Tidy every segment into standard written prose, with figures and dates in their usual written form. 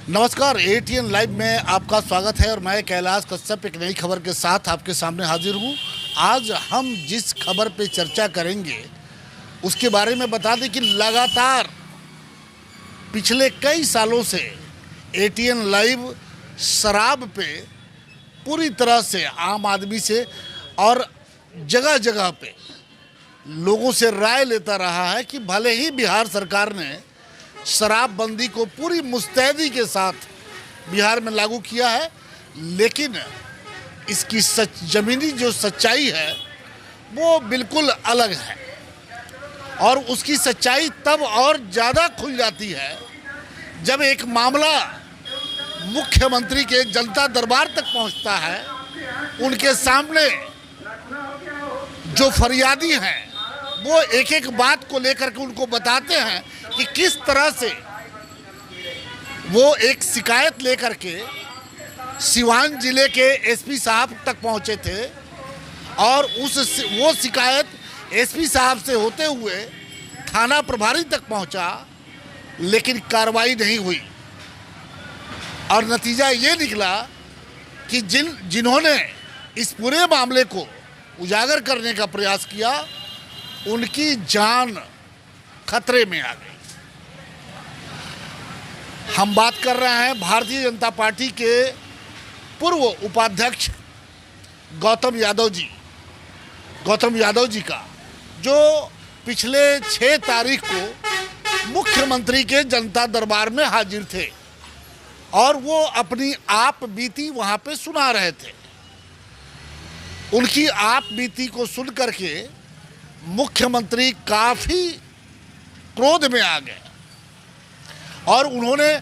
नमस्कार, ATN live में आपका स्वागत है और मैं कैलाश कश्यप एक नई खबर के साथ आपके सामने हाजिर हूँ। आज हम जिस खबर पे चर्चा करेंगे उसके बारे में बता दें कि लगातार पिछले कई सालों से एटीएन लाइव शराब पे पूरी तरह से आम आदमी से और जगह जगह पे लोगों से राय लेता रहा है कि भले ही बिहार सरकार ने शराबबंदी को पूरी मुस्तैदी के साथ बिहार में लागू किया है, लेकिन इसकी ज़मीनी जो सच्चाई है वो बिल्कुल अलग है। और उसकी सच्चाई तब और ज़्यादा खुल जाती है जब एक मामला मुख्यमंत्री के जनता दरबार तक पहुंचता है। उनके सामने जो फरियादी हैं वो एक एक बात को लेकर के उनको बताते हैं कि किस तरह से वो एक शिकायत लेकर के सिवान जिले के एसपी साहब तक पहुंचे थे और वो शिकायत एसपी साहब से होते हुए थाना प्रभारी तक पहुंचा, लेकिन कार्रवाई नहीं हुई। और नतीजा ये निकला कि जिन्होंने इस पूरे मामले को उजागर करने का प्रयास किया उनकी जान खतरे में आ गई। हम बात कर रहे हैं भारतीय जनता पार्टी के पूर्व उपाध्यक्ष गौतम यादव जी का, जो पिछले 6 तारीख को मुख्यमंत्री के जनता दरबार में हाजिर थे और वो अपनी आप बीती वहाँ पे सुना रहे थे। उनकी आप बीती को सुन करके मुख्यमंत्री काफ़ी क्रोध में आ गए और उन्होंने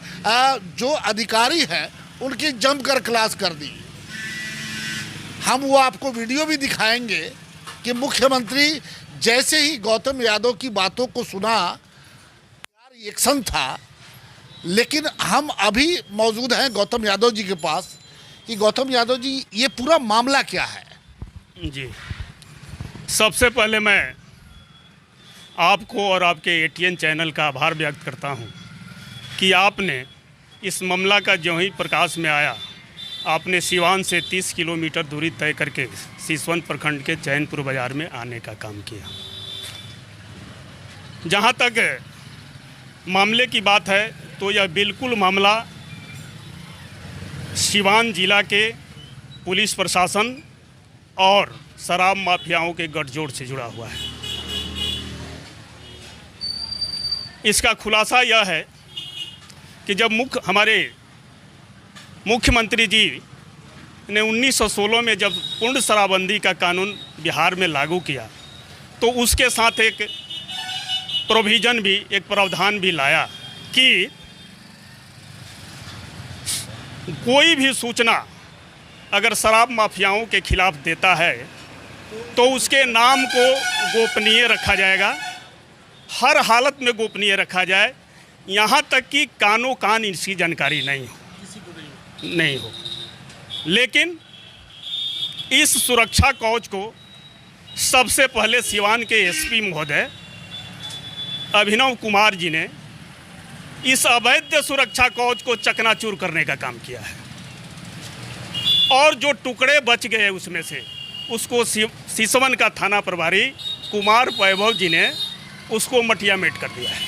जो अधिकारी हैं उनकी जमकर क्लास कर दी। हम वो आपको वीडियो भी दिखाएंगे कि मुख्यमंत्री जैसे ही गौतम यादव की बातों को सुना, रिएक्शन था। लेकिन हम अभी मौजूद हैं गौतम यादव जी के पास कि गौतम यादव जी, ये पूरा मामला क्या है? जी, सबसे पहले मैं आपको और आपके एटीएन चैनल का आभार व्यक्त करता हूं कि आपने इस मामला का जो ही प्रकाश में आया, आपने सिवान से 30 किलोमीटर दूरी तय करके सिसवन प्रखंड के चैनपुर बाज़ार में आने का काम किया। जहां तक मामले की बात है तो यह बिल्कुल मामला सिवान जिला के पुलिस प्रशासन और शराब माफियाओं के गठजोड़ से जुड़ा हुआ है। इसका खुलासा यह है कि जब हमारे मुख्यमंत्री जी ने 1916 में जब पूर्ण शराबबंदी का कानून बिहार में लागू किया तो उसके साथ एक प्रोविज़न भी, एक प्रावधान भी लाया कि कोई भी सूचना अगर शराब माफियाओं के खिलाफ देता है तो उसके नाम को गोपनीय रखा जाएगा, हर हालत में गोपनीय रखा जाए, यहाँ तक कि कानो कान इसकी जानकारी नहीं हो। लेकिन इस सुरक्षा कवच को सबसे पहले सिवान के एसपी महोदय अभिनव कुमार जी ने इस अवैध सुरक्षा कवच को चकनाचूर करने का काम किया है और जो टुकड़े बच गए उसमें से उसको सिसवन का थाना प्रभारी कुमार वैभव जी ने उसको मटियामेट कर दिया है।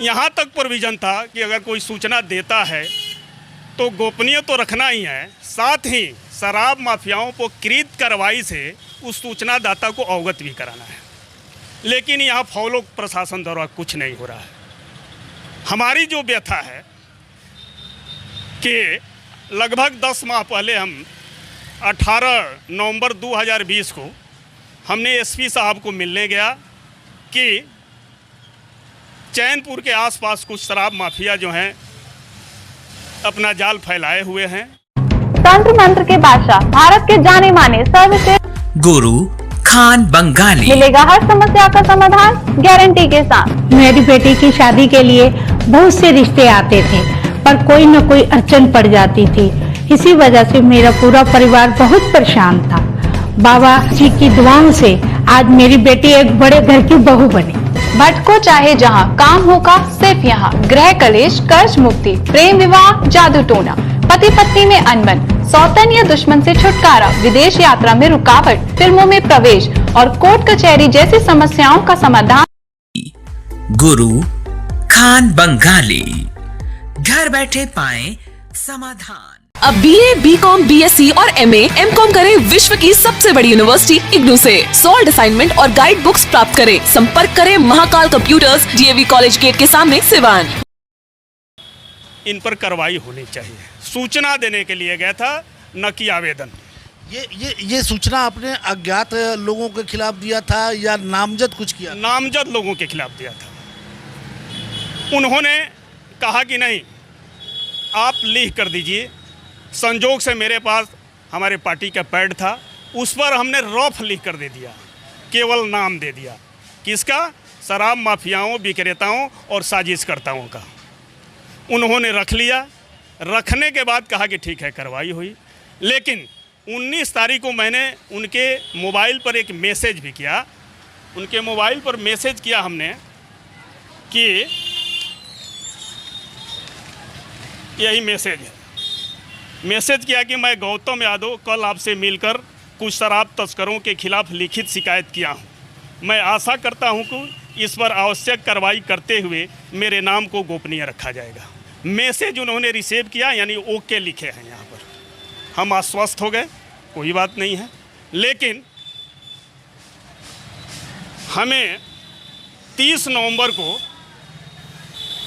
यहाँ तक प्रोविज़न था कि अगर कोई सूचना देता है तो गोपनीय तो रखना ही है, साथ ही शराब माफियाओं को त्वरित कार्रवाई से उस सूचनादाता को अवगत भी कराना है। लेकिन यहाँ फॉलो प्रशासन द्वारा कुछ नहीं हो रहा है। हमारी जो व्यथा है कि लगभग 10 माह पहले हम 18 नवंबर 2020 को हमने एसपी साहब को मिलने गया कि चैनपुर के आसपास कुछ शराब माफिया जो हैं अपना जाल फैलाए हुए हैं। तंत्र मंत्र के बादशाह, भारत के जाने माने सर्वश्रेष्ठ गुरु खान बंगाली, मिलेगा हर समस्या का समाधान गारंटी के साथ। मेरी बेटी की शादी के लिए बहुत से रिश्ते आते थे पर कोई न कोई अड़चन पड़ जाती थी। इसी वजह से मेरा पूरा परिवार बहुत परेशान था। बाबा जी की दुआओं से आज मेरी बेटी एक बड़े घर की बहू बनी। भटको चाहे जहां, काम होगा सिर्फ यहाँ। गृह कलेश, कर्ज मुक्ति, प्रेम विवाह, जादू टोना, पति पत्नी में अनबन, सौतन या दुश्मन से छुटकारा, विदेश यात्रा में रुकावट, फिल्मों में प्रवेश और कोर्ट कचहरी जैसी समस्याओं का समाधान। गुरु खान बंगाली, घर बैठे पाएं समाधान। अब BA, BCom, BSc और MA, MCom करें विश्व की सबसे बड़ी यूनिवर्सिटी इग्नू से। सॉल्ड असाइनमेंट और गाइड बुक्स प्राप्त करें। संपर्क करें Mahakal computers, DAV college gate के सामने, सिवान। इन पर कार्रवाई होनी चाहिए। सूचना देने के लिए गया था, न कि आवेदन। ये सूचना आपने अज्ञात लोगों के खिलाफ दिया था या नामजद कुछ किया? नामजद लोगों के खिलाफ दिया था। उन्होंने कहा कि नहीं, आप लिख कर दीजिए। संजोग से मेरे पास हमारे पार्टी का पैड था, उस पर हमने रफ लिख कर दे दिया, केवल नाम दे दिया। किसका? शराब माफियाओं, विक्रेताओं और साजिशकर्ताओं का। उन्होंने रख लिया। रखने के बाद कहा कि ठीक है, कार्रवाई हुई। लेकिन 19 तारीख को मैंने उनके मोबाइल पर एक मैसेज भी किया। उनके मोबाइल पर मैसेज किया हमने कि यही मैसेज है। मैसेज किया कि मैं गौतम यादव कल आपसे मिलकर कुछ शराब तस्करों के खिलाफ लिखित शिकायत किया हूं। मैं आशा करता हूं कि इस पर आवश्यक कार्रवाई करते हुए मेरे नाम को गोपनीय रखा जाएगा। मैसेज उन्होंने रिसीव किया, यानी ओके लिखे हैं यहाँ पर। हम आश्वस्त हो गए, कोई बात नहीं है। लेकिन हमें 30 नवंबर को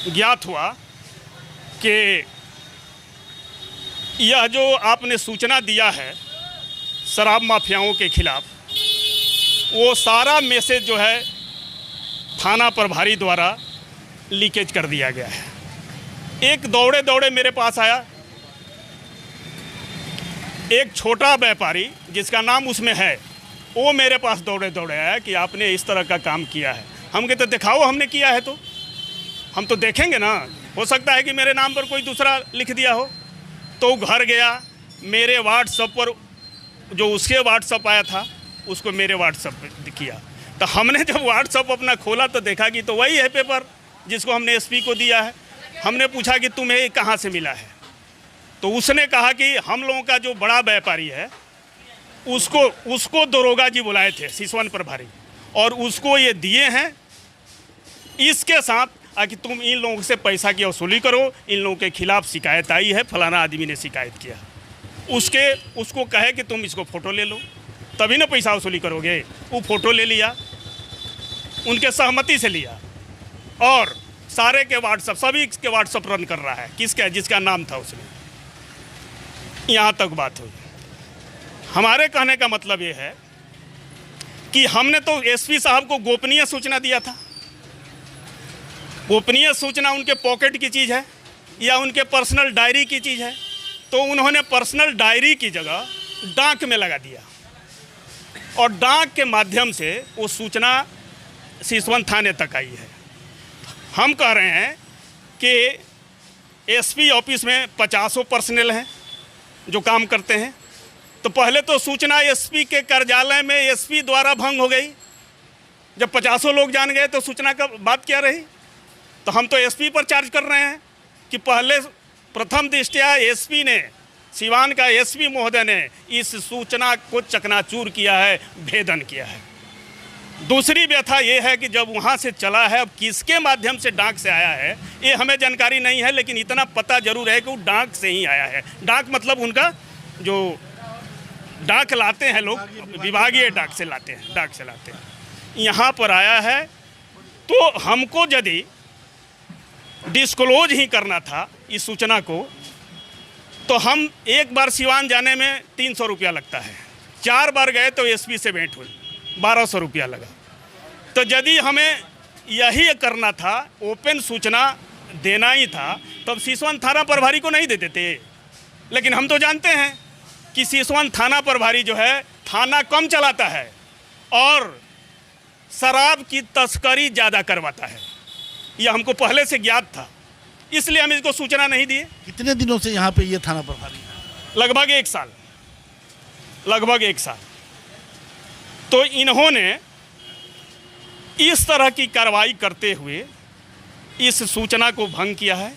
ज्ञात हुआ कि यह जो आपने सूचना दिया है शराब माफियाओं के खिलाफ, वो सारा मैसेज जो है थाना प्रभारी द्वारा लीकेज कर दिया गया है। एक दौड़े दौड़े मेरे पास आया एक छोटा व्यापारी जिसका नाम उसमें है, वो मेरे पास दौड़े दौड़े आया कि आपने इस तरह का काम किया है। हम कहते दिखाओ हमने किया है, तो हम तो देखेंगे ना, हो सकता है कि मेरे नाम पर कोई दूसरा लिख दिया हो। तो घर गया, मेरे व्हाट्सएप पर जो उसके व्हाट्सएप आया था उसको मेरे व्हाट्सएप पर किया। तो हमने जब व्हाट्सएप अपना खोला तो देखा कि तो वही है पेपर जिसको हमने एसपी को दिया है। हमने पूछा कि तुम्हें कहाँ से मिला है, तो उसने कहा कि हम लोगों का जो बड़ा व्यापारी है उसको दरोगा जी बुलाए थे, सिसवन प्रभारी, और उसको ये दिए हैं इसके साथ कि तुम इन लोगों से पैसा की वसूली करो, इन लोगों के खिलाफ शिकायत आई है, फलाना आदमी ने शिकायत किया। उसको कहे कि तुम इसको फ़ोटो ले लो, तभी ना पैसा वसूली करोगे। वो फ़ोटो ले लिया, उनके सहमति से लिया, और सारे के व्हाट्सएप, सभी के व्हाट्सएप रन कर रहा है। किसका? जिसका नाम था उसने। यहाँ तक बात हुई। हमारे कहने का मतलब ये है कि हमने तो एसपी साहब को गोपनीय सूचना दिया था। गोपनीय सूचना उनके पॉकेट की चीज़ है या उनके पर्सनल डायरी की चीज़ है, तो उन्होंने पर्सनल डायरी की जगह डाक में लगा दिया, और डाक के माध्यम से वो सूचना सिसवन थाने तक आई है। हम कह रहे हैं कि एसपी ऑफिस में 50 पर्सनल हैं जो काम करते हैं, तो पहले तो सूचना एसपी के कार्यालय में एसपी द्वारा भंग हो गई। जब 50 लोग जान गए तो सूचना का बात क्या रही? तो हम तो एसपी पर चार्ज कर रहे हैं कि पहले प्रथम दृष्टया एसपी ने, सिवान का एसपी महोदय ने इस सूचना को चकनाचूर किया है, भेदन किया है। दूसरी व्यथा ये है कि जब वहाँ से चला है, अब किसके माध्यम से डाक से आया है ये हमें जानकारी नहीं है, लेकिन इतना पता जरूर है कि वो डाक से ही आया है। डाक मतलब उनका जो डाक लाते हैं लोग, विभागीय डाक से लाते हैं, यहाँ पर आया है। तो हमको यदि डिस्क्लोज ही करना था इस सूचना को, तो हम एक बार सिवान जाने में 300 रुपया लगता है, 4 बार गए तो एसपी से भेंट हुई, 1200 रुपया लगा। तो यदि हमें यही करना था, ओपन सूचना देना ही था, तब सिसवन थाना प्रभारी को नहीं दे देते। लेकिन हम तो जानते हैं कि सिसवन थाना प्रभारी जो है थाना कम चलाता है और शराब की तस्करी ज़्यादा करवाता है। यह हमको पहले से ज्ञात था, इसलिए हम इसको सूचना नहीं दिए। कितने दिनों से यहाँ पे ये थाना प्रभारी है? लगभग एक साल। तो इन्होंने इस तरह की कार्रवाई करते हुए इस सूचना को भंग किया है।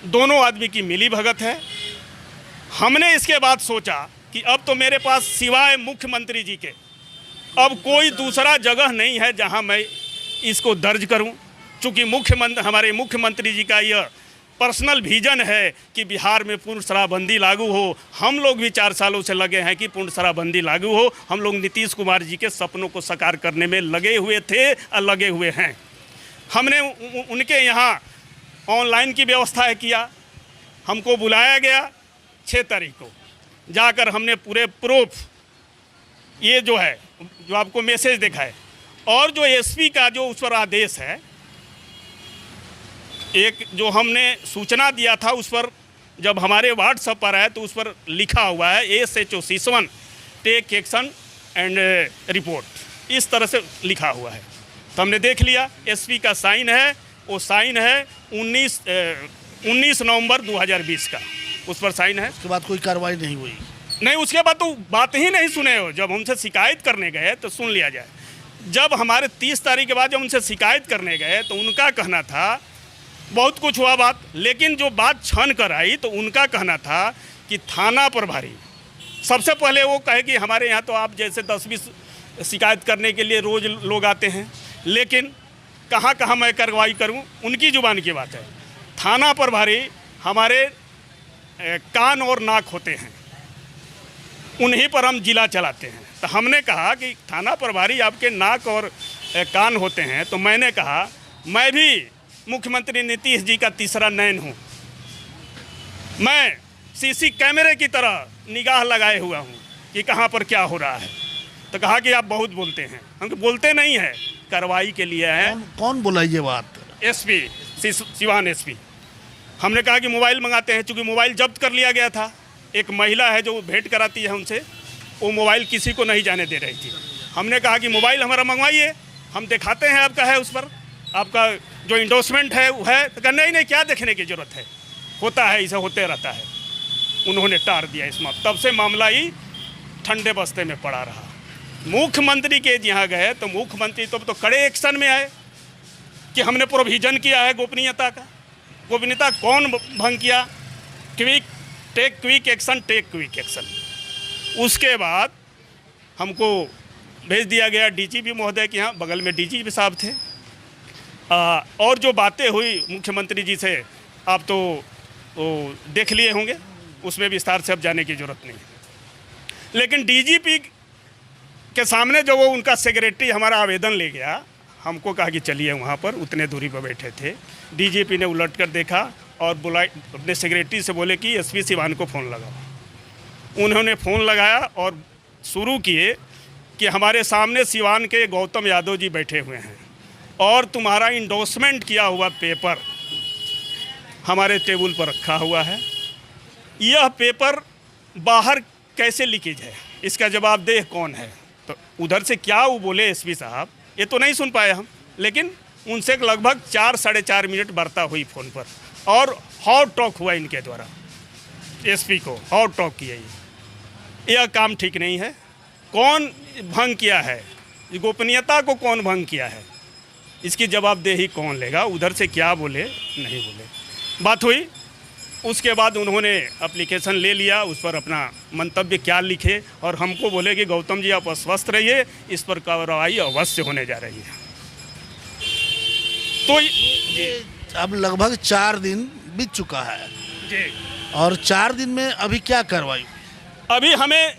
दोनों आदमी की मिली भगत है। हमने इसके बाद सोचा कि अब तो मेरे पास सिवाय मुख्यमंत्री जी के अब कोई दूसरा जगह नहीं है जहां मैं इसको दर्ज करूं, चूँकि हमारे मुख्यमंत्री जी का यह पर्सनल विजन है कि बिहार में पूर्ण शराबबंदी लागू हो। हम लोग भी 4 सालों से लगे हैं कि पूर्ण शराबबंदी लागू हो। हम लोग नीतीश कुमार जी के सपनों को साकार करने में लगे हुए थे और लगे हुए हैं। हमने उनके यहाँ ऑनलाइन की व्यवस्था किया। हमको बुलाया गया 6 तारीख को, जाकर हमने पूरे प्रूफ ये जो है जो आपको मैसेज देखा है और जो एसपी का जो उस पर आदेश है, एक जो हमने सूचना दिया था उस पर जब हमारे व्हाट्सएप पर आया तो उस पर लिखा हुआ है SHO 61 take action and report, इस तरह से लिखा हुआ है। तो हमने देख लिया, एसपी का साइन है, वो साइन है 19 नवंबर 2020 का, उस पर साइन है। उसके बाद कोई कार्रवाई नहीं हुई? नहीं, उसके बाद तो बात ही नहीं सुने हो। जब हमसे शिकायत करने गए तो सुन लिया जाए। जब हमारे 30 तारीख के बाद जब उनसे शिकायत करने गए तो उनका कहना था बहुत कुछ हुआ बात, लेकिन जो बात छन कर आई तो उनका कहना था कि थाना प्रभारी सबसे पहले वो कहे कि हमारे यहाँ तो आप जैसे 10-20 शिकायत करने के लिए रोज़ लोग आते हैं, लेकिन कहाँ कहाँ मैं कार्रवाई करूँ, उनकी ज़ुबान की बात है। थाना प्रभारी हमारे कान और नाक होते हैं, उन्हीं पर हम जिला चलाते हैं। तो हमने कहा कि थाना प्रभारी आपके नाक और कान होते हैं, तो मैंने कहा मैं भी मुख्यमंत्री नीतीश जी का तीसरा नयन हूँ। मैं सीसी कैमरे की तरह निगाह लगाए हुआ हूँ कि कहाँ पर क्या हो रहा है। तो कहा कि आप बहुत बोलते हैं। हम बोलते नहीं है, कार्रवाई के लिए है। कौन बोला ये बात? SP Siwan SP. हमने कहा कि मोबाइल मंगाते हैं, चूँकि मोबाइल जब्त कर लिया गया था। एक महिला है जो भेंट कराती है उनसे, वो मोबाइल किसी को नहीं जाने दे रही थी। हमने कहा कि मोबाइल हमारा मंगवाइए, हम दिखाते हैं आपका है, उस पर आपका जो इंडोर्समेंट है वो है। तो कहा नहीं, क्या देखने की ज़रूरत है, होता है, इसे होते रहता है। उन्होंने टार दिया इस मामले। तब से मामला ही ठंडे बस्ते में पड़ा रहा। मुख्यमंत्री के यहाँ गए तो मुख्यमंत्री तो कड़े एक्शन में आए कि हमने प्रोविज़न किया है गोपनीयता का। गोपनीयता कौन भंग किया? Quick action. उसके बाद हमको भेज दिया गया डीजीपी महोदय के यहाँ। बगल में डीजीपी साहब थे। और जो बातें हुई मुख्यमंत्री जी से आप तो देख लिए होंगे, उसमें विस्तार से अब जाने की ज़रूरत नहीं। लेकिन डीजीपी के सामने जो वो उनका सेक्रेटरी हमारा आवेदन ले गया, हमको कहा कि चलिए वहाँ पर, उतने दूरी पर बैठे थे। डीजीपी ने उलट कर देखा और बुला अपने सेक्रेटरी से बोले कि एसपी सिवान को फ़ोन लगाओ। उन्होंने फ़ोन लगाया और शुरू किए कि हमारे सामने सिवान के गौतम यादव जी बैठे हुए हैं और तुम्हारा इंडोर्समेंट किया हुआ पेपर हमारे टेबल पर रखा हुआ है। यह पेपर बाहर कैसे लीकेज है, इसका जवाबदेह कौन है? तो उधर से क्या वो बोले एसपी साहब, ये तो नहीं सुन पाए हम, लेकिन उनसे लगभग 4-4.5 मिनट वार्ता हुई फ़ोन पर और हॉट टॉक हुआ इनके द्वारा। एसपी को हॉट टॉक किया। यह काम ठीक नहीं है। कौन भंग किया है, गोपनीयता को कौन भंग किया है, इसकी जवाबदेही कौन लेगा? उधर से क्या बोले, नहीं बोले। बात हुई, उसके बाद उन्होंने एप्लीकेशन ले लिया, उस पर अपना मंतव्य क्या लिखे और हमको बोले कि गौतम जी आप अस्वस्थ रहिए, इस पर कार्रवाई अवश्य होने जा रही है। तो ये अब लगभग 4 दिन बीत चुका है जी, और 4 दिन में अभी क्या कार्रवाई? अभी हमें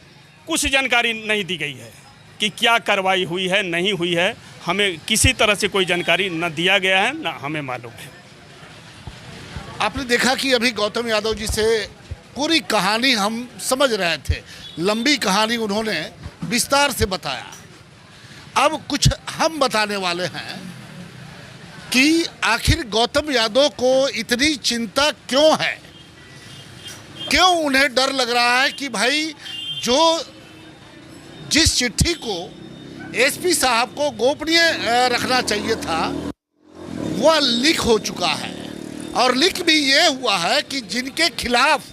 कुछ जानकारी नहीं दी गई है कि क्या कार्रवाई हुई है, नहीं हुई है। हमें किसी तरह से कोई जानकारी न दिया गया है, ना हमें मालूम है। आपने देखा कि अभी गौतम यादव जी से पूरी कहानी हम समझ रहे थे, लंबी कहानी उन्होंने विस्तार से बताया। अब कुछ हम बताने वाले हैं कि आखिर गौतम यादव को इतनी चिंता क्यों है, क्यों उन्हें डर लग रहा है कि भाई जिस चिट्ठी को एसपी साहब को गोपनीय रखना चाहिए था वह लीक हो चुका है। और लीक भी ये हुआ है कि जिनके खिलाफ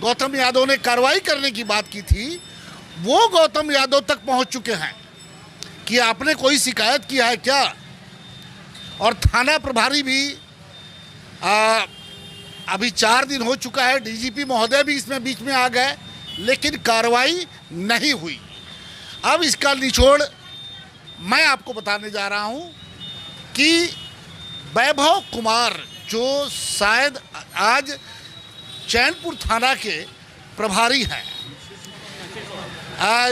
गौतम यादव ने कार्रवाई करने की बात की थी वो गौतम यादव तक पहुंच चुके हैं। कि आपने कोई शिकायत किया है क्या? और थाना प्रभारी भी अभी 4 दिन हो चुका है, डीजीपी महोदय भी इसमें बीच में आ गए, लेकिन कार्रवाई नहीं हुई। अब इसका निचोड़ मैं आपको बताने जा रहा हूं कि वैभव कुमार जो शायद आज चैनपुर थाना के प्रभारी हैं,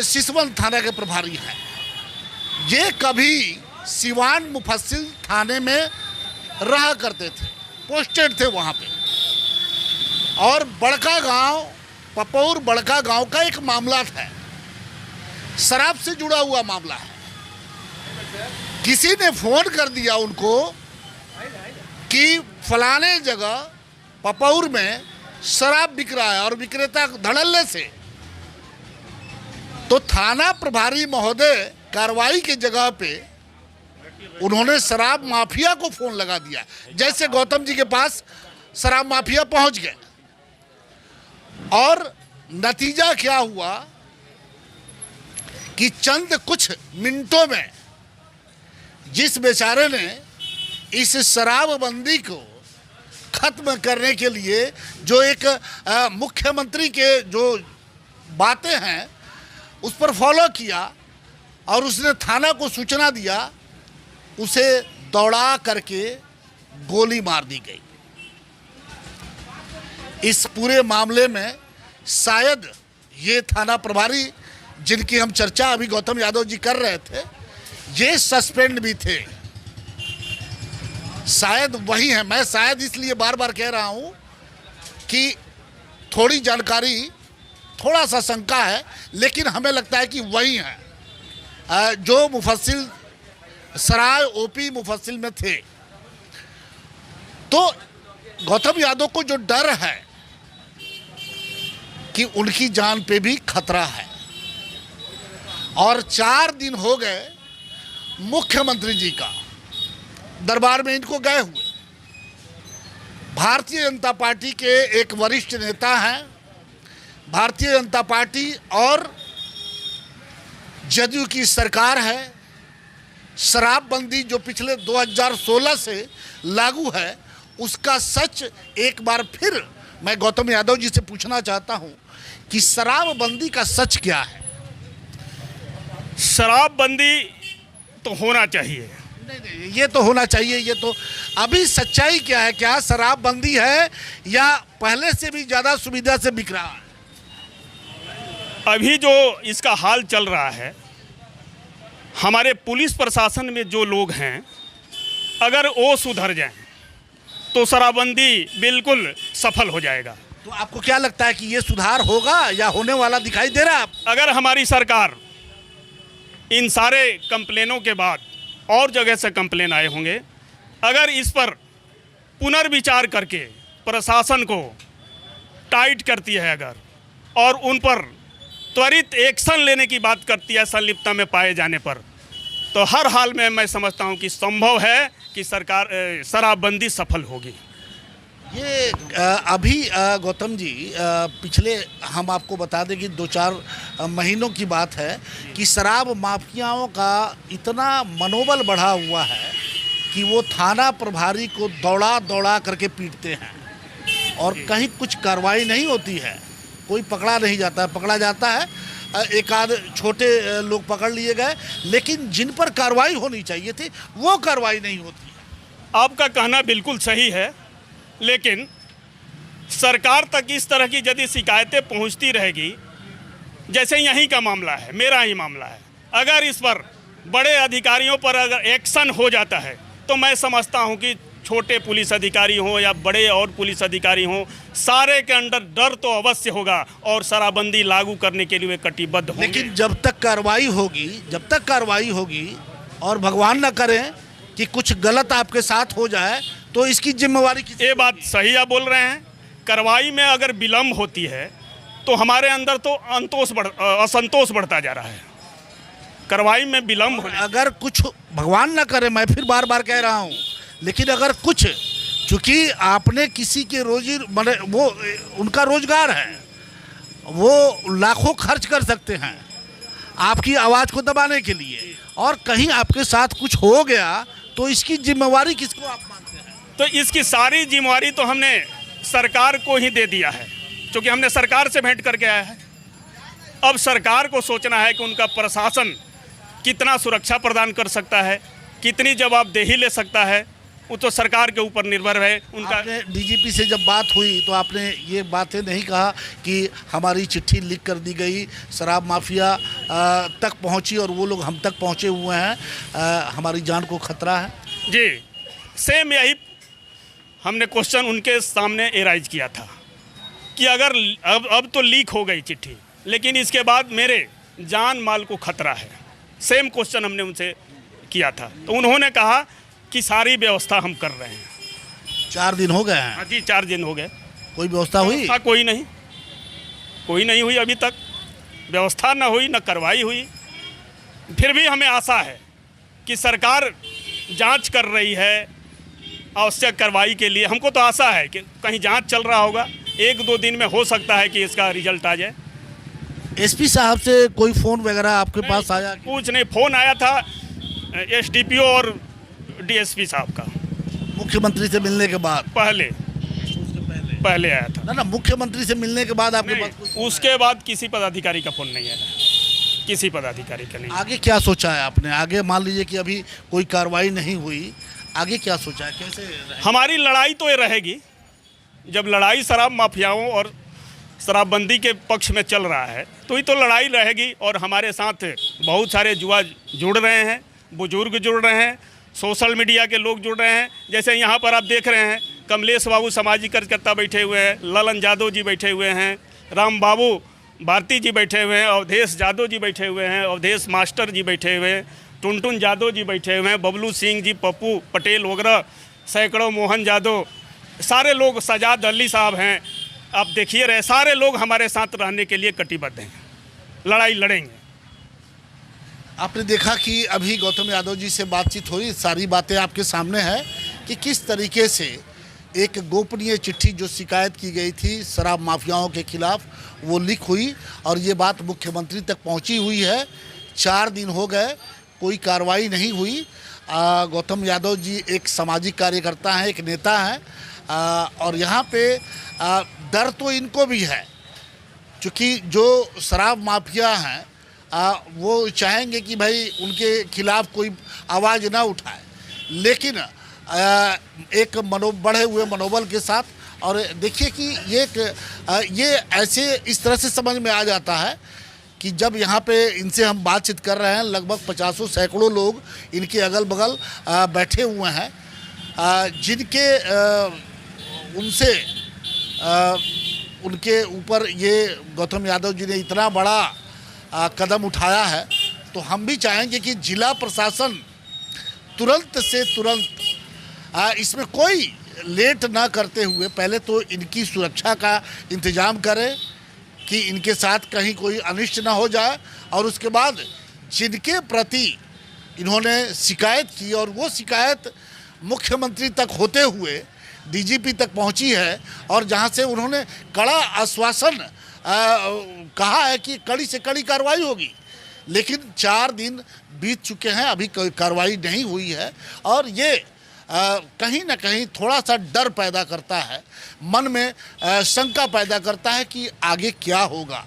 सिसवन थाना के प्रभारी हैं, ये कभी सिवान मुफस्सिल थाने में रहा करते थे, पोस्टेड थे वहाँ पे। और बड़का गांव, पपौर बड़का गांव का एक मामला था, शराब से जुड़ा हुआ मामला है। किसी ने फोन कर दिया उनको कि फलाने जगह पपौर में शराब बिक रहा है, और विक्रेता धड़ल्ले से, तो थाना प्रभारी महोदय कार्रवाई की जगह पे उन्होंने शराब माफिया को फोन लगा दिया। जैसे गौतम जी के पास शराब माफिया पहुंच गए, और नतीजा क्या हुआ कि चंद कुछ मिनटों में जिस बेचारे ने इस शराबबंदी को खत्म करने के लिए जो एक मुख्यमंत्री के जो बातें हैं उस पर फॉलो किया और उसने थाना को सूचना दिया, उसे दौड़ा करके गोली मार दी गई। इस पूरे मामले में शायद ये थाना प्रभारी जिनकी हम चर्चा अभी गौतम यादव जी कर रहे थे, ये सस्पेंड भी थे, शायद वही हैं। मैं शायद इसलिए बार बार कह रहा हूं कि थोड़ी जानकारी, थोड़ा सा शंका है, लेकिन हमें लगता है कि वही हैं जो मुफस्सिल सराय ओपी मुफस्सिल में थे। तो गौतम यादव को जो डर है कि उनकी जान पे भी खतरा है, और 4 दिन हो गए मुख्यमंत्री जी का दरबार में इनको गए हुए। भारतीय जनता पार्टी के एक वरिष्ठ नेता हैं, भारतीय जनता पार्टी और जदयू की सरकार है। शराबबंदी जो पिछले 2016 से लागू है, उसका सच एक बार फिर मैं गौतम यादव जी से पूछना चाहता हूं कि शराबबंदी का सच क्या है? शराबबंदी तो होना चाहिए। नहीं, ये तो होना चाहिए। ये तो अभी सच्चाई क्या है? क्या शराबबंदी है या पहले से भी ज़्यादा सुविधा से बिक रहा है? अभी जो इसका हाल चल रहा है, हमारे पुलिस प्रशासन में जो लोग हैं, अगर वो सुधर जाएं तो शराबबंदी बिल्कुल सफल हो जाएगा। तो आपको क्या लगता है कि ये सुधार होगा या होने वाला दिखाई दे रहा है? अगर हमारी सरकार इन सारे कंप्लेनों के बाद, और जगह से कंप्लेन आए होंगे, अगर इस पर पुनर्विचार करके प्रशासन को टाइट करती है अगर, और उन पर त्वरित एक्शन लेने की बात करती है संलिप्तता में पाए जाने पर, तो हर हाल में मैं समझता हूं कि संभव है कि सरकार शराबबंदी सफल होगी। ये अभी गौतम जी, पिछले हम आपको बता दें कि 2-4 महीनों की बात है कि शराब माफियाओं का इतना मनोबल बढ़ा हुआ है कि वो थाना प्रभारी को दौड़ा दौड़ा करके पीटते हैं, और कहीं कुछ कार्रवाई नहीं होती है, कोई पकड़ा नहीं जाता है। पकड़ा जाता है, एक आध छोटे लोग पकड़ लिए गए, लेकिन जिन पर कार्रवाई होनी चाहिए थी वो कार्रवाई नहीं होती। आपका कहना बिल्कुल सही है, लेकिन सरकार तक इस तरह की यदि शिकायतें पहुंचती रहेगी, जैसे यहीं का मामला है, मेरा ही मामला है, अगर इस पर बड़े अधिकारियों पर अगर एक्शन हो जाता है, तो मैं समझता हूं कि छोटे पुलिस अधिकारी हों या बड़े और पुलिस अधिकारी हों, सारे के अंदर डर तो अवश्य होगा और शराबबंदी लागू करने के लिए वे कटिबद्ध होंगे। लेकिन जब तक कार्रवाई होगी और भगवान न करें कि कुछ गलत आपके साथ हो जाए, तो इसकी जिम्मेवारी किसकी? ये बात सही आप बोल रहे हैं। कार्रवाई में अगर विलम्ब होती है तो हमारे अंदर तो असंतोष बढ़ता जा रहा है। कार्रवाई में विलम्ब होने, अगर कुछ भगवान न करे, मैं फिर बार बार कह रहा हूँ, लेकिन अगर कुछ, चूँकि आपने किसी के रोजी, वो उनका रोजगार है, वो लाखों खर्च कर सकते हैं आपकी आवाज़ को दबाने के लिए, और कहीं आपके साथ कुछ हो गया तो इसकी जिम्मेवारी किसको आप मानते हैं? तो इसकी सारी जिम्मेवारी तो हमने सरकार को ही दे दिया है, क्योंकि हमने सरकार से भेंट करके आया है। अब सरकार को सोचना है कि उनका प्रशासन कितना सुरक्षा प्रदान कर सकता है, कितनी जवाबदेही ले सकता है, वो तो सरकार के ऊपर निर्भर है। उनका आपने डीजीपी से जब बात हुई तो आपने ये बातें नहीं कहा कि हमारी चिट्ठी लीक कर दी गई, शराब माफिया तक पहुंची और वो लोग हम तक पहुंचे हुए हैं, हमारी जान को खतरा है? जी, सेम यही हमने क्वेश्चन उनके सामने एराइज किया था कि अगर अब तो लीक हो गई चिट्ठी, लेकिन इसके बाद मेरे जान माल को खतरा है। सेम क्वेश्चन हमने उनसे किया था, तो उन्होंने कहा कि सारी व्यवस्था हम कर रहे हैं। 4 दिन हो गए हैं? हाँ जी, 4 दिन हो गए। कोई व्यवस्था हुई? व्यवस्था कोई नहीं हुई अभी तक। व्यवस्था न हुई, न कार्रवाई हुई। फिर भी हमें आशा है कि सरकार जांच कर रही है आवश्यक कार्रवाई के लिए। हमको तो आशा है कि कहीं जांच चल रहा होगा, 1-2 दिन में हो सकता है कि इसका रिजल्ट आ जाए। एसपी साहब से कोई फ़ोन वगैरह आपके पास आया? कुछ नहीं, फ़ोन आया था एसडीपीओ और डीएसपी साहब का। मुख्यमंत्री से मिलने के बाद? पहले आया था ना, मुख्यमंत्री से मिलने के बाद आपके पास? उसके बाद किसी पदाधिकारी का फ़ोन नहीं आया, किसी पदाधिकारी का नहीं। आगे क्या सोचा है आपने? आगे मान लीजिए कि अभी कोई कार्रवाई नहीं हुई, आगे क्या सोचा है, कैसे रहेगा? हमारी लड़ाई तो ये रहेगी, जब लड़ाई शराब माफियाओं और शराबबंदी के पक्ष में चल रहा है तो ये तो लड़ाई रहेगी। और हमारे साथ बहुत सारे युवा जुड़ रहे हैं, बुजुर्ग जुड़ रहे हैं, सोशल मीडिया के लोग जुड़ रहे हैं। जैसे यहाँ पर आप देख रहे हैं कमलेश बाबू सामाजिक कार्यकर्ता बैठे हुए हैं, ललन यादव जी बैठे हुए हैं, राम बाबू भारती जी बैठे हुए हैं, अवधेश यादव जी बैठे हुए हैं, अवधेश मास्टर जी बैठे हुए हैं, टुनटुन यादव जी बैठे हुए हैं, बबलू सिंह जी, पप्पू पटेल वगैरह सैकड़ों, मोहन यादव, सारे लोग, सजाद अली साहब हैं, आप देखिए रहे, सारे लोग हमारे साथ रहने के लिए कटिबद्ध हैं, लड़ाई लड़ेंगे। आपने देखा कि अभी गौतम यादव जी से बातचीत हुई, सारी बातें आपके सामने है कि किस तरीके से एक गोपनीय चिट्ठी जो शिकायत की गई थी शराब माफियाओं के खिलाफ वो लीक हुई और ये बात मुख्यमंत्री तक पहुंची हुई है। 4 दिन हो गए, कोई कार्रवाई नहीं हुई। गौतम यादव जी एक सामाजिक कार्यकर्ता हैं, एक नेता हैं, और यहाँ पे डर तो इनको भी है, क्योंकि जो शराब माफिया हैं वो चाहेंगे कि भाई उनके खिलाफ कोई आवाज़ ना उठाए, लेकिन एक बढ़े हुए मनोबल के साथ। और देखिए कि ये ऐसे इस तरह से समझ में आ जाता है कि जब यहाँ पे इनसे हम बातचीत कर रहे हैं, लगभग 50 सैकड़ों लोग इनके अगल बगल बैठे हुए हैं, जिनके उनसे उनके ऊपर ये गौतम यादव जी ने इतना बड़ा कदम उठाया है, तो हम भी चाहेंगे कि जिला प्रशासन तुरंत से तुरंत इसमें कोई लेट ना करते हुए पहले तो इनकी सुरक्षा का इंतजाम करें कि इनके साथ कहीं कोई अनिष्ट ना हो जाए, और उसके बाद जिनके प्रति इन्होंने शिकायत की और वो शिकायत मुख्यमंत्री तक होते हुए डीजीपी तक पहुंची है, और जहां से उन्होंने कड़ा आश्वासन कहा है कि कड़ी से कड़ी कार्रवाई होगी, लेकिन 4 दिन बीत चुके हैं, अभी कोई कार्रवाई नहीं हुई है। और ये कहीं ना कहीं थोड़ा सा डर पैदा करता है, मन में शंका पैदा करता है कि आगे क्या होगा।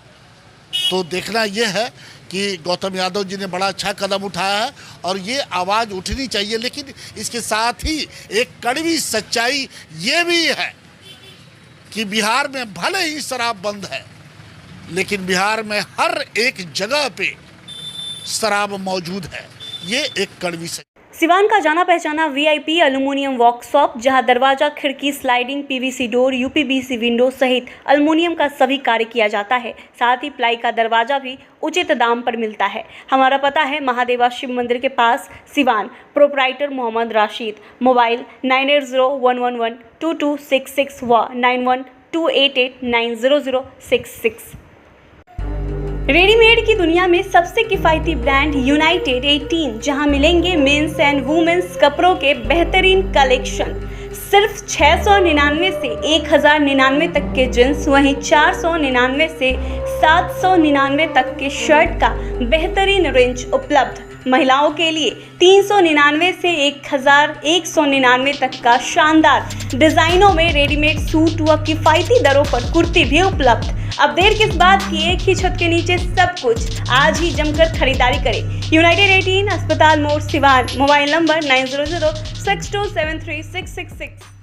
तो देखना ये है कि गौतम यादव जी ने बड़ा अच्छा कदम उठाया है और ये आवाज़ उठनी चाहिए, लेकिन इसके साथ ही एक कड़वी सच्चाई ये भी है कि बिहार में भले ही शराब बंद है, लेकिन बिहार में हर एक जगह पे शराब मौजूद है। ये एक कड़वी सच्चाई। सिवान का जाना पहचाना वीआईपी एल्युमिनियम वर्कशॉप, जहां दरवाजा, खिड़की, sliding, PVC door, UPVC window सहित एल्युमिनियम का सभी कार्य किया जाता है। साथ ही प्लाई का दरवाजा भी उचित दाम पर मिलता है। हमारा पता है महादेवा शिव मंदिर के पास, सिवान। प्रोप्राइटर मोहम्मद राशिद। मोबाइल 9801112266 व 9128890066। रेडीमेड की दुनिया में सबसे किफ़ायती ब्रांड यूनाइटेड 18, जहां मिलेंगे मेंस एंड वुमेन्स कपड़ों के बेहतरीन कलेक्शन। सिर्फ 699 से 1099 तक के जींस, वहीं 499 से 799 तक के शर्ट का बेहतरीन रेंज उपलब्ध। महिलाओं के लिए 399 से 1199 तक का शानदार डिजाइनों में रेडीमेड सूट व किफायती दरों पर कुर्ती भी उपलब्ध। अब देर किस बात की, एक ही छत के नीचे सब कुछ। आज ही जमकर खरीदारी करें। यूनाइटेड 18 अस्पताल मोड़ सिवान। Mobile number 9006273666।